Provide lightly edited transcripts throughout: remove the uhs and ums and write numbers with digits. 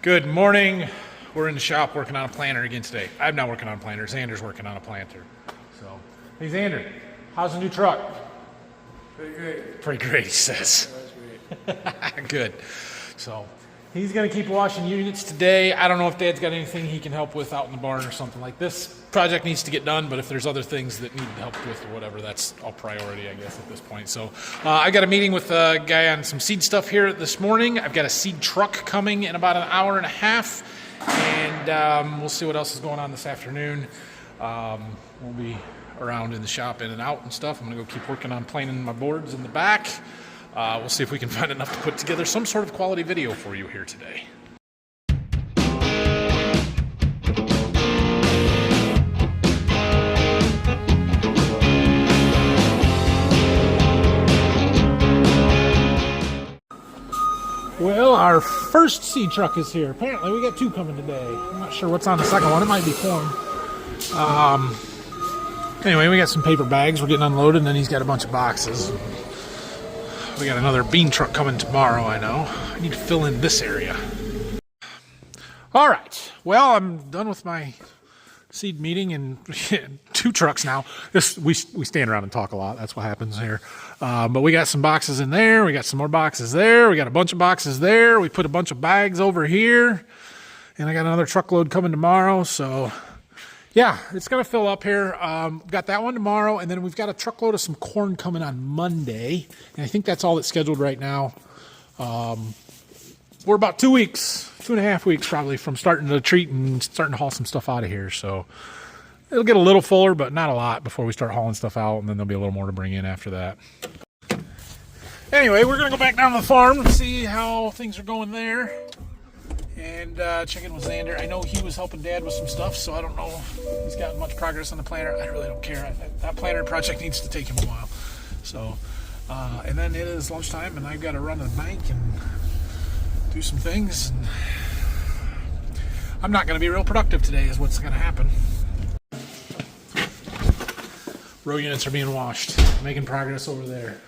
Good morning. We're in the shop working on a planter again today. I'm not working on a planter. Xander's working on a planter. So, hey Xander, how's the new truck? Pretty great. Pretty great, he says. That's great. Good. So, he's going to keep washing units today. I don't know if Dad's got anything he can help with out in the barn or something like this. Project needs to get done, but if there's other things that need help with or whatever, that's all priority, I guess, at this point. So, I got a meeting with a guy on some seed stuff here this morning. I've got a seed truck coming in about an hour and a half, and we'll see what else is going on this afternoon. We'll be around in the shop, in and out and stuff. I'm going to go keep working on planing my boards in the back. We'll see if we can find enough to put together some sort of quality video for you here today. Well, our first seed truck is here. Apparently, we got two coming today. I'm not sure what's on the second one. It might be corn. Anyway, we got some paper bags. We're getting unloaded, and then he's got a bunch of boxes. We got another bean truck coming tomorrow, I know. I need to fill in this area. All right. Well, I'm done with my seed meeting, and two trucks now. We stand around and talk a lot. That's what happens here. But we got some boxes in there. We got some more boxes there. We got a bunch of boxes there. We put a bunch of bags over here. And I got another truckload coming tomorrow. So, yeah, it's going to fill up here. Got that one tomorrow. And then we've got a truckload of some corn coming on Monday. And I think that's all that's scheduled right now. We're about 2 weeks, 2.5 weeks probably from starting to treat and starting to haul some stuff out of here. So it'll get a little fuller, but not a lot before we start hauling stuff out. And then there'll be a little more to bring in after that. Anyway, we're going to go back down to the farm and see how things are going there. And check in with Xander. I know he was helping Dad with some stuff, so I don't know if he's gotten much progress on the planter. I really don't care. That planter project needs to take him a while. So, and then it is lunchtime, and I've got to run to the bank and do some things. And I'm not going to be real productive today is what's going to happen. Row units are being washed. Making progress over there.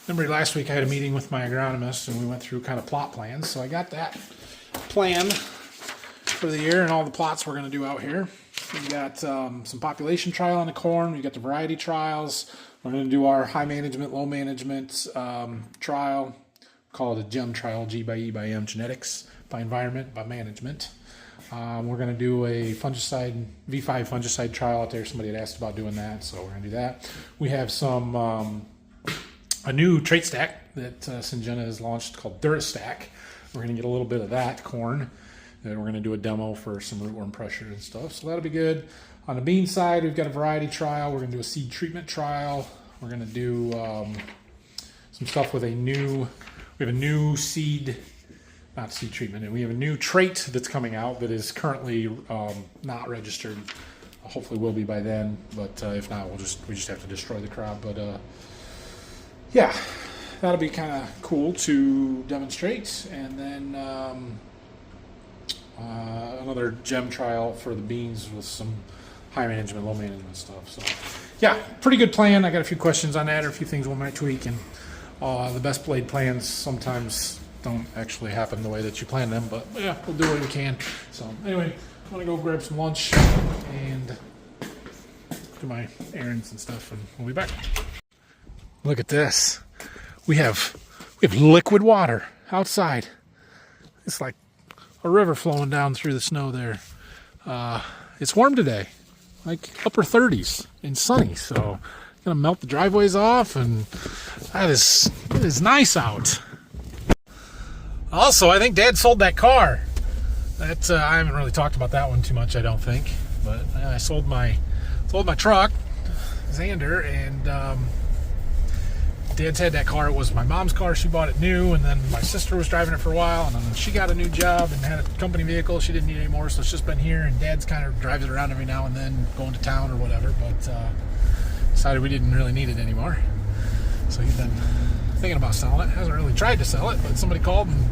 Remember last week I had a meeting with my agronomist and we went through kind of plot plans. So I got that plan for the year and all the plots we're going to do out here. We got some population trial on the corn. We got the variety trials. We're going to do our high management, low management trial. Call it a GEM trial, G by E by M, genetics by environment by management. We're going to do a fungicide, V5 fungicide trial out there. Somebody had asked about doing that, so we're going to do that. We have some a new trait stack that Syngenta has launched called DuraStack. We're going to get a little bit of that corn. And we're going to do a demo for some rootworm pressure and stuff, so that'll be good. On the bean side, we've got a variety trial. We're going to do a seed treatment trial. We're going to do some stuff with we have a new seed, not seed treatment, and we have a new trait that's coming out that is currently not registered. Hopefully will be by then, but if not, we just have to destroy the crop. But yeah, that'll be kind of cool to demonstrate. And then another gem trial for the beans with some high management, low management stuff. So yeah, pretty good plan. I got a few questions on that or a few things we might tweak. And the best laid plans sometimes don't actually happen the way that you plan them. But yeah, we'll do what we can. So anyway, I'm going to go grab some lunch and do my errands and stuff, and we'll be back. Look at this. We have liquid water outside. It's like a river flowing down through the snow there. It's warm today, like upper 30s and sunny. So gonna melt the driveways off, and it is nice out. Also, I think Dad sold that car. That I haven't really talked about that one too much, I don't think. But I sold my truck, Xander, and Dad's had that car. It was my mom's car. She bought it new, and then my sister was driving it for a while, and then she got a new job and had a company vehicle she didn't need anymore, so it's just been here, and Dad's kind of drives it around every now and then, going to town or whatever, but decided we didn't really need it anymore. So he's been thinking about selling it. Hasn't really tried to sell it, but somebody called, and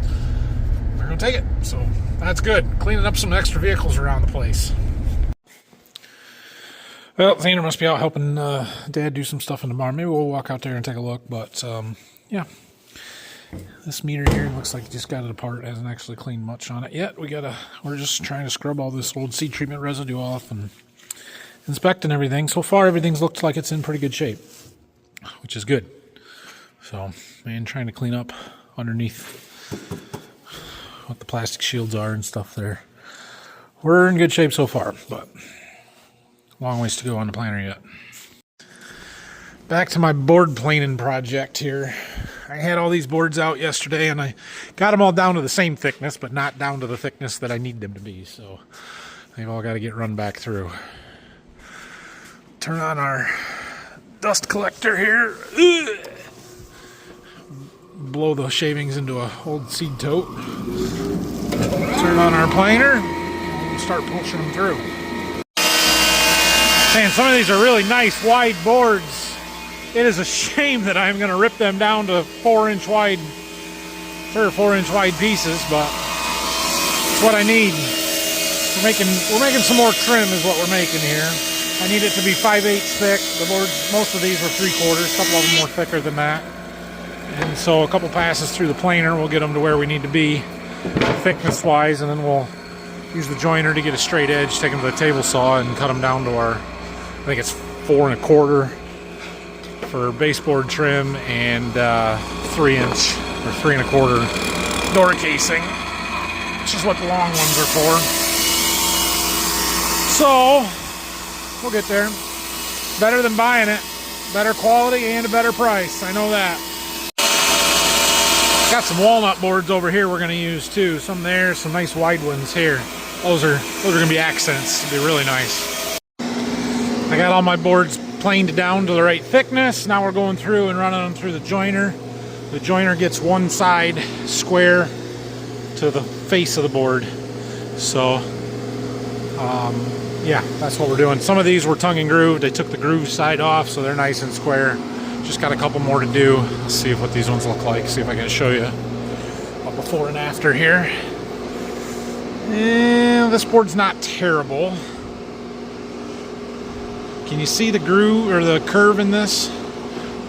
we're going to take it. So that's good. Cleaning up some extra vehicles around the place. Well, Xander must be out helping Dad do some stuff in the barn. Maybe we'll walk out there and take a look. But, yeah. This meter here looks like it just got it apart. It hasn't actually cleaned much on it yet. We're just trying to scrub all this old seed treatment residue off and inspecting everything. So far, everything's looked like it's in pretty good shape, which is good. So, man, trying to clean up underneath what the plastic shields are and stuff there. We're in good shape so far, but long ways to go on the planter yet. Back to my board planing project here. I had all these boards out yesterday and I got them all down to the same thickness, but not down to the thickness that I need them to be. So they've all got to get run back through. Turn on our dust collector here. Ugh. Blow the shavings into a old seed tote. Turn on our planer. And start pushing them through. Man, some of these are really nice wide boards. It is a shame that I'm going to rip them down to 4-inch wide, 3 or 4-inch wide pieces, but it's what I need. We're making some more trim is what we're making here. I need it to be 5/8 thick. The boards, most of these were 3/4. A couple of them more thicker than that. And so a couple passes through the planer will get them to where we need to be thickness wise, and then we'll use the joiner to get a straight edge, take them to the table saw and cut them down to our, I think it's 4 1/4 for baseboard trim and 3-inch or 3 1/4 door casing, which is what the long ones are for. So we'll get there. Better than buying it. Better quality and a better price. I know that. Got some walnut boards over here we're going to use too. Some there, some nice wide ones here. Those are going to be accents. It'll be really nice. I got all my boards planed down to the right thickness. Now we're going through and running them through the joiner. The joiner gets one side square to the face of the board. So, yeah, that's what we're doing. Some of these were tongue and grooved. They took the groove side off, so they're nice and square. Just got a couple more to do. Let's see what these ones look like. See if I can show you a before and after here. And this board's not terrible. Can you see the groove or the curve in this?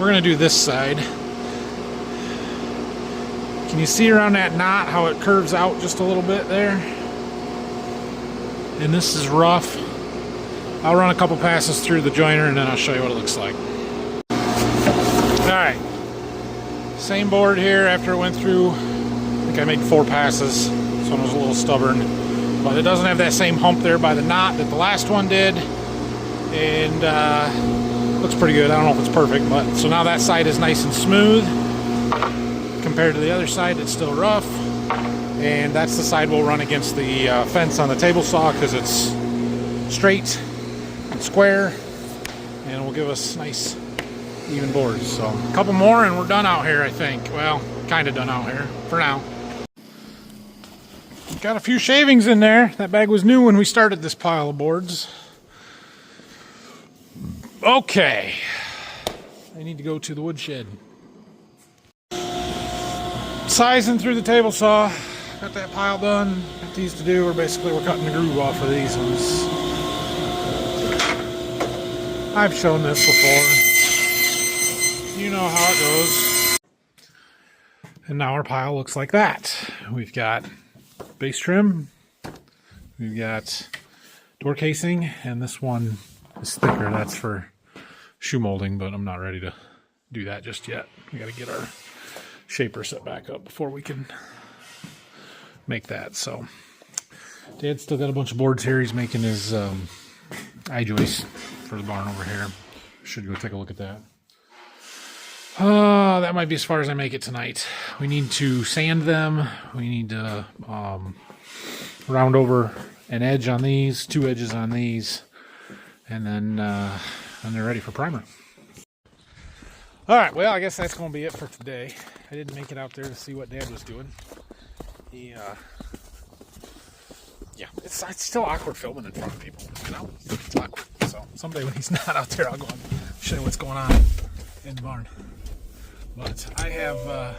We're gonna do this side. Can you see around that knot how it curves out just a little bit there? And this is rough. I'll run a couple passes through the joiner and then I'll show you what it looks like. Alright, same board here after it went through. I think I made 4 passes. This one was a little stubborn, but it doesn't have that same hump there by the knot that the last one did, and looks pretty good. I don't know if it's perfect, but so now that side is nice and smooth compared to the other side that's still rough, and that's the side we'll run against the fence on the table saw because it's straight and square, and will give us nice even boards. So a couple more and we're done out here, I think. Well, kind of done out here for now. Got a few shavings in there. That bag was new when we started this pile of boards. Okay, I need to go to the woodshed. Sizing through the table saw. Got that pile done. Got these to do. We're cutting the groove off of these ones. I've shown this before. You know how it goes. And now our pile looks like that. We've got base trim, we've got door casing, and this one is thicker. That's for shoe molding, but I'm not ready to do that just yet. We got to get our shaper set back up before we can make that. So Dad's still got a bunch of boards here. He's making his eye joist for the barn over here. Should go take a look at that. That might be as far as I make it tonight. We need to sand them. We need to round over an edge on these, 2 edges on these, and then they're ready for primer. All right, well, I guess that's going to be it for today. I didn't make it out there to see what Dad was doing. Yeah, it's still awkward filming in front of people, you know? It's awkward. So someday when he's not out there, I'll go and show you what's going on in the barn. But I have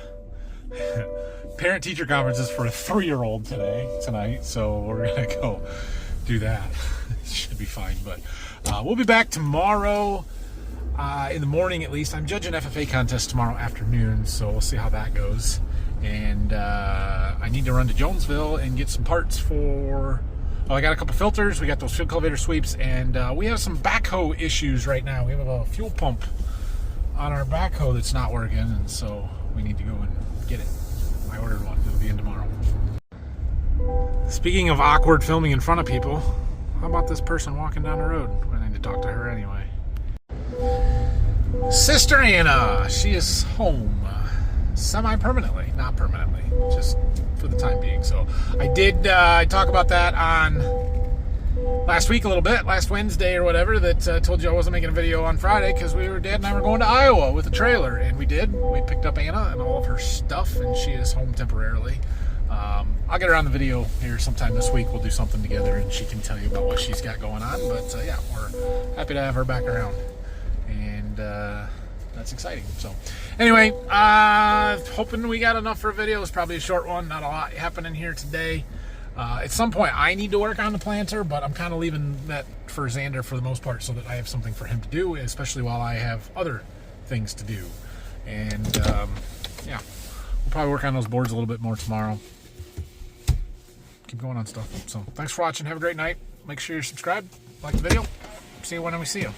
parent-teacher conferences for a 3-year-old tonight, so we're gonna go do that. It should be fine, but we'll be back tomorrow. in the morning at least. I'm judging FFA contest tomorrow afternoon, so we'll see how that goes. And I need to run to Jonesville and get some parts for... Well, I got a couple filters, we got those field cultivator sweeps, and we have some backhoe issues right now. We have a fuel pump on our backhoe that's not working, and so we need to go and get it. I ordered one, it'll be in tomorrow. Speaking of awkward filming in front of people, how about this person walking down the road? I need to talk to her anyway. Sister Anna, she is home semi-permanently, not permanently, just for the time being. So I did talk about that on last week a little bit, last Wednesday or whatever, that told you I wasn't making a video on Friday because Dad and I were going to Iowa with a trailer, and we did. We picked up Anna and all of her stuff, and she is home temporarily. I'll get her on the video here sometime this week. We'll do something together and she can tell you about what she's got going on. But yeah, we're happy to have her back around, and that's exciting. So anyway, hoping we got enough for a video. It's probably a short one, not a lot happening here today. At some point I need to work on the planter, but I'm kind of leaving that for Xander for the most part so that I have something for him to do, especially while I have other things to do. And yeah, we'll probably work on those boards a little bit more tomorrow. Keep going on stuff. So thanks for watching. Have a great night. Make sure you're subscribed, like the video. See you when we see you.